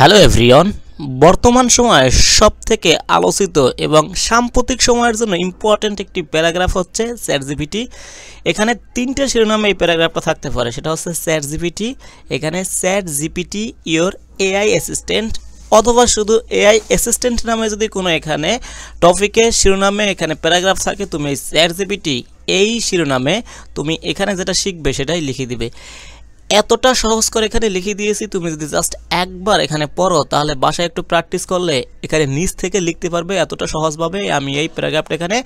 Hello everyone. বর্তমান সময়ে সবথেকে আলোচিত এবং সাম্প্রতিক সময়ের জন্য ইম্পর্ট্যান্ট একটি প্যারাগ্রাফ হচ্ছে চ্যাটজিপিটি। এখানে তিনটে শিরোনামে এই প্যারাগ্রাফটা থাকতে পারে, সেটা হচ্ছে চ্যাটজিপিটি, এখানে চ্যাটজিপিটি ইওর এআই অ্যাসিস্ট্যান্ট, অথবা শুধু এআই অ্যাসিস্ট্যান্ট নামে যদি কোনো এখানে টপিকে শিরোনামে এখানে প্যারাগ্রাফ থাকে, তুমি এই চ্যাটজিপিটি এই শিরোনামে তুমি এখানে যেটা শিখবে সেটাই লিখে দিবে। এতটা সহজ করে এখানে লিখে দিয়েছি, তুমি যদি জাস্ট একবার এখানে পড়ো তাহলে বাসায় একটু প্র্যাকটিস করলে এখানে নিচ থেকে লিখতে পারবে। এতটা সহজভাবে আমি এই প্যারাগ্রাফটা এখানে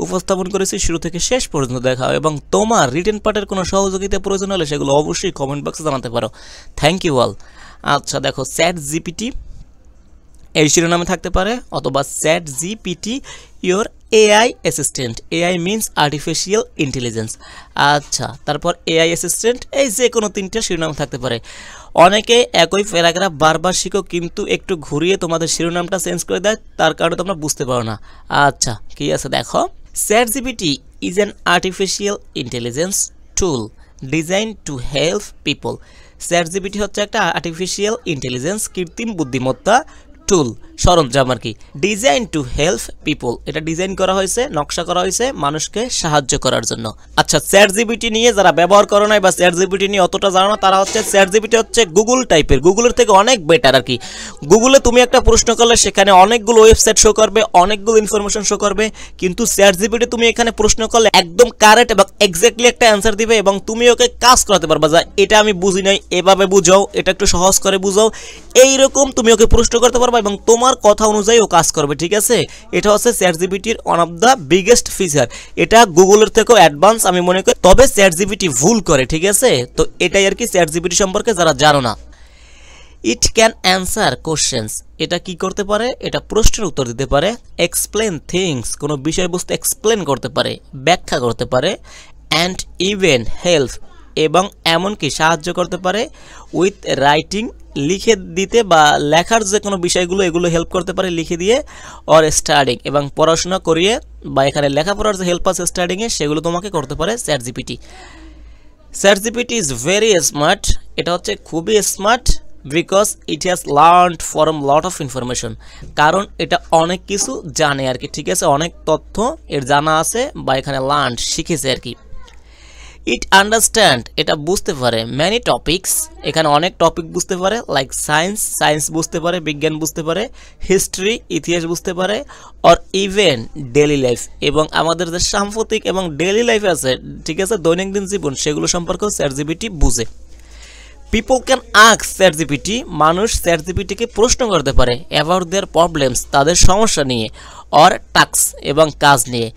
উপস্থাপন করেছি, শুরু থেকে শেষ পর্যন্ত দেখাও। এবং তোমার রিটেন পার্টের কোনো সহযোগিতা প্রয়োজন হলে সেগুলো অবশ্যই কমেন্ট বক্সে জানাতে পারো। Thank you all. আচ্ছা দেখো, চ্যাটজিপিটি এই শিরোনামে থাকতে পারে, অথবা ChatGPT your AI assistant. AI means artificial intelligence. আচ্ছা, তারপর এআই অ্যাসিস্ট্যান্ট, এই যে কোনো তিনটা শিরোনাম থাকতে পারে। অনেকে একই প্যারাগ্রাফ বারবার শিখো, কিন্তু একটু ঘুরিয়ে তোমাদের শিরোনামটা চেঞ্জ করে দেয়, তার কারণে তোমরা বুঝতে পারো না। আচ্ছা কি আছে দেখো, ChatGPT is an artificial intelligence tool design to help people. ChatGPT হচ্ছে একটা আর্টিফিশিয়াল ইন্টেলিজেন্স কৃত্রিম বুদ্ধিমত্তা টুল, সরঞ্জাম আর কি। ডিজাইন টু হেল্প পিপল, এটা ডিজাইন করা হয়েছে, নকশা করা হয়েছে মানুষকে সাহায্য করার জন্য। আচ্ছা, চ্যাটজিপিটি নিয়ে যারা ব্যবহার করো নাই বা চ্যাটজিপিটি নিয়ে অতটা জানো না, তারা হচ্ছে চ্যাটজিপিটি হচ্ছে গুগল টাইপের, গুগলের থেকে অনেক বেটার আর কি। গুগলে তুমি একটা প্রশ্ন করলে সেখানে অনেকগুলো ওয়েবসাইট শো করবে, অনেকগুলো ইনফরমেশন শো করবে, কিন্তু চ্যাটজিপিটি তুমি এখানে প্রশ্ন করলে একদম কারেক্ট এবং এক্স্যাক্টলি একটা অ্যান্সার দিবে, এবং তুমি ওকে কাজ করাতে পারবা, যা এটা আমি বুঝি নাই, এভাবে বুঝাও, এটা একটু সহজ করে বুঝাও, এইরকম তুমি ওকে প্রশ্ন করতে পারবা এবং তোমার কথা অনুযায়ী ও কাজ করবে। ঠিক আছে, এটা হচ্ছে চ্যাটজিপিটির one of the biggest feature. এটা গুগলের থেকেও অ্যাডভান্স আমি মনে করি, তবে চ্যাটজিপিটি ভুল করে। ঠিক আছে, তো এটাই আর কি চ্যাটজিপিটি সম্পর্কে যারা জানো না। ইট ক্যান অ্যান্সার কোশ্চেন্স, এটা কি করতে পারে, এটা প্রশ্নের উত্তর দিতে পারে। এক্সপ্লেন থিংস, কোনো বিষয়বস্তু এক্সপ্লেন করতে পারে, ব্যাখ্যা করতে পারে। অ্যান্ড ইভেন হেল্প, এবং এমনকি সাহায্য করতে পারে। উইথ রাইটিং, লিখে দিতে বা লেখার যে কোনো বিষয়গুলো এগুলো হেল্প করতে পারে লিখে দিয়ে। অর স্টাডিং, এবং পড়াশোনা করিয়ে বা এখানে লেখাপড়ার যে হেল্প আছে স্টাডিংয়ে সেগুলো তোমাকে করতে পারে ChatGPT. ChatGPT is very smart, এটা হচ্ছে খুবই smart, because it has learned from lot of information, কারণ এটা অনেক কিছু জানে আর কি। ঠিক আছে, অনেক তথ্য এর জানা আছে বা এখানে লার্ন শিখেছে আর কি। ইট আন্ডারস্ট্যান্ড, এটা বুঝতে পারে। ম্যানি টপিক্স, এখানে অনেক টপিক বুঝতে পারে, লাইক সায়েন্স, সায়েন্স বুঝতে পারে, বিজ্ঞান বুঝতে পারে। হিস্ট্রি, ইতিহাস বুঝতে পারে। অর ইভেন ডেইলি লাইফ, এবং আমাদের যে সাম্প্রতিক এবং ডেইলি লাইফ আছে, ঠিক আছে, দৈনন্দিন জীবন, সেগুলো সম্পর্কেও চ্যাটজিপিটি বুঝে। পিপল ক্যান আস্ক চ্যাটজিপিটি, মানুষ চ্যাটজিপিটিকে প্রশ্ন করতে পারে অ্যাবাউট দেয়ার প্রবলেমস, তাদের সমস্যা নিয়ে। অর টাস্ক, এবং কাজ নিয়ে।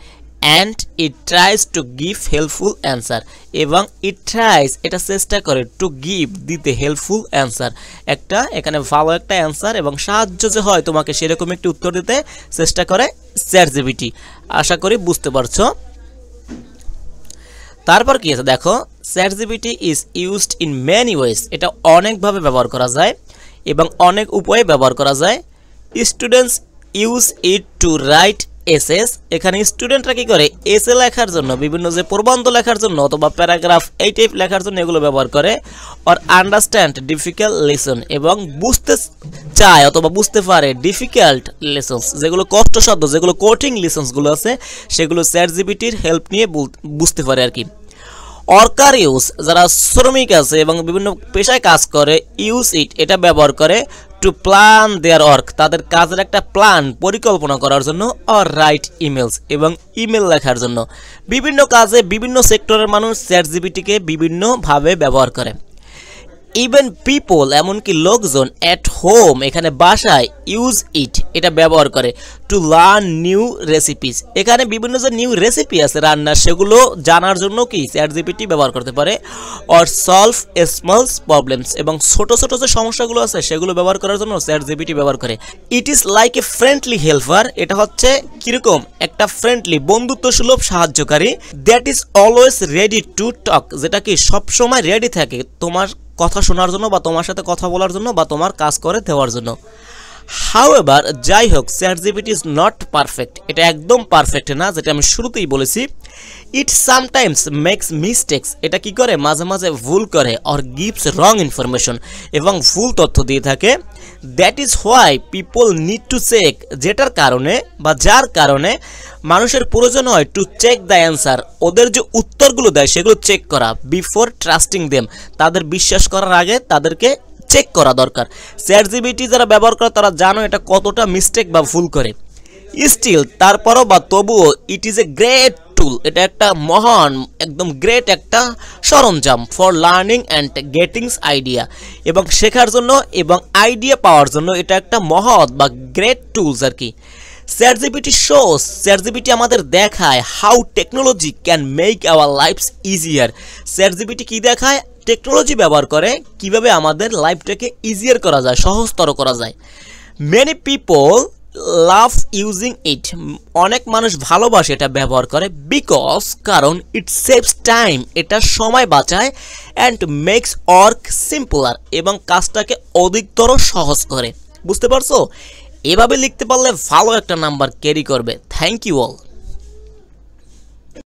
And it tries to give helpful answer, এবং ইট ট্রাইজ, এটা চেষ্টা করে, টু গিভ, দিতে, হেল্পফুল অ্যান্সার, একটা এখানে ভালো একটা অ্যান্সার এবং সাহায্য যে হয় তোমাকে সেরকম একটি উত্তর দিতে চেষ্টা করে চ্যাটজিপিটি। আশা করি বুঝতে পারছো। তারপর কি আছে দেখো, ChatGPT is used in many ways, এটা অনেকভাবে ব্যবহার করা যায় এবং অনেক উপায়ে ব্যবহার করা যায়। Students use it to write essays, এখানে স্টুডেন্টরা কি করে, এসএ লেখার জন্য, বিভিন্ন যে প্রবন্ধ লেখার জন্য অথবা প্যারাগ্রাফ এই টাইপ লেখার জন্য এগুলো ব্যবহার করে। অর আন্ডারস্ট্যান্ড ডিফিকাল্ট লেসন, এবং বুঝতে চায় অথবা বুঝতে পারে ডিফিকাল্ট লেসনস, যেগুলো কষ্টসাধ্য, যেগুলো কঠিন লেসনসগুলো আছে সেগুলো চ্যাটজিপিটির হেল্প নিয়ে বুঝতে পারে আর কি। ওয়ার্কার ইউজ, যারা শ্রমিক আছে এবং বিভিন্ন পেশায় কাজ করে, ইউজ ইট, এটা ব্যবহার করে। টু প্ল্যান দেয়ার ওয়ার্ক, তাদের কাজের একটা প্ল্যান, পরিকল্পনা করার জন্য। অর রাইট ইমেলস, এবং ইমেল লেখার জন্য। বিভিন্ন কাজে বিভিন্ন সেক্টরের মানুষ চ্যাটজিপিটিকে বিভিন্নভাবে ব্যবহার করে। ইভেন পিপল, এমনকি লোকজন, অ্যাট হোম, এখানে বাসায়, ইউজ ইট, এটা ব্যবহার করে। টু লার্ন নিউ রেসিপিস, এখানে বিভিন্ন যে নিউ রেসিপি আছে রান্নার সেগুলো জানার জন্য কি চ্যাটজিপিটি ব্যবহার করতে পারে। অর সলভ স্মল প্রবলেমস, এবং ছোট ছোট যে সমস্যাগুলো আছে সেগুলো ব্যবহার করার জন্য চ্যাটজিপিটি ব্যবহার করে। It is like a friendly helper, এটা হচ্ছে কিরকম, একটা ফ্রেন্ডলি, বন্ধুত্ব সুলভ সাহায্যকারী। That is always ready to talk, যেটা কি সবসময় রেডি থাকে তোমার কথা শোনার জন্য বা তোমার সাথে কথা বলার জন্য বা তোমার কাজ করে দেওয়ার জন্য। হাউএভার যাই হোক চ্যাটজিপিটি ইজ নট পারফেক্ট, এটা একদম পারফেক্ট না, যেটা আমি শুরুতেই বলেছি। ইট সামটাইমস মেক্স মিস্টেক্স, এটা কি করে মাঝে মাঝে ভুল করে, অর গিভস রং ইনফরমেশন, এবং ভুল তথ্য দিয়ে থাকে। That is why people need to check, যেটার কারণে বা যার কারণে মানুষের প্রয়োজন হয় টু চেক দ্য অ্যান্সার, ওদের যে উত্তরগুলো দেয় সেগুলো চেক করা, বিফোর ট্রাস্টিং দেম, তাদের বিশ্বাস করার আগে তাদেরকে চেক করা দরকার। চ্যাটজিপিটি যারা ব্যবহার করে তারা জানো এটা কতটা মিস্টেক বা ভুল করে। স্টিল তারপরও বা তবুও ইট ইজ এ গ্রেট টুল, এটা একটা মহান একদম গ্রেট একটা সরঞ্জাম ফর লার্নিং অ্যান্ড গেটিংস আইডিয়া, এবং শেখার জন্য এবং আইডিয়া পাওয়ার জন্য এটা একটা মহৎ বা গ্রেট টুলস আর কি। চ্যাটজিপিটি শোস, চ্যাটজিপিটি আমাদের দেখায় how technology can make our lives easier. ChatGPT কি দেখায়? টেকনোলজি ব্যবহার করে কিভাবে আমাদের লাইফটাকে ইজিয়ার করা যায়, সহজতর করা যায়। Many people love using it, অনেক মানুষ ভালোবাসে এটা ব্যবহার করে, বিকজ কারণ ইট সেভস টাইম, এটা সময় বাঁচায়, অ্যান্ড মেক্স ওয়ার্ক সিম্পলার, এবং কাজটাকে অধিকতর সহজ করে। বুঝতে পারছো? এভাবে লিখতে পারলে ভালো একটা নাম্বার ক্যারি করবে। Thank you all.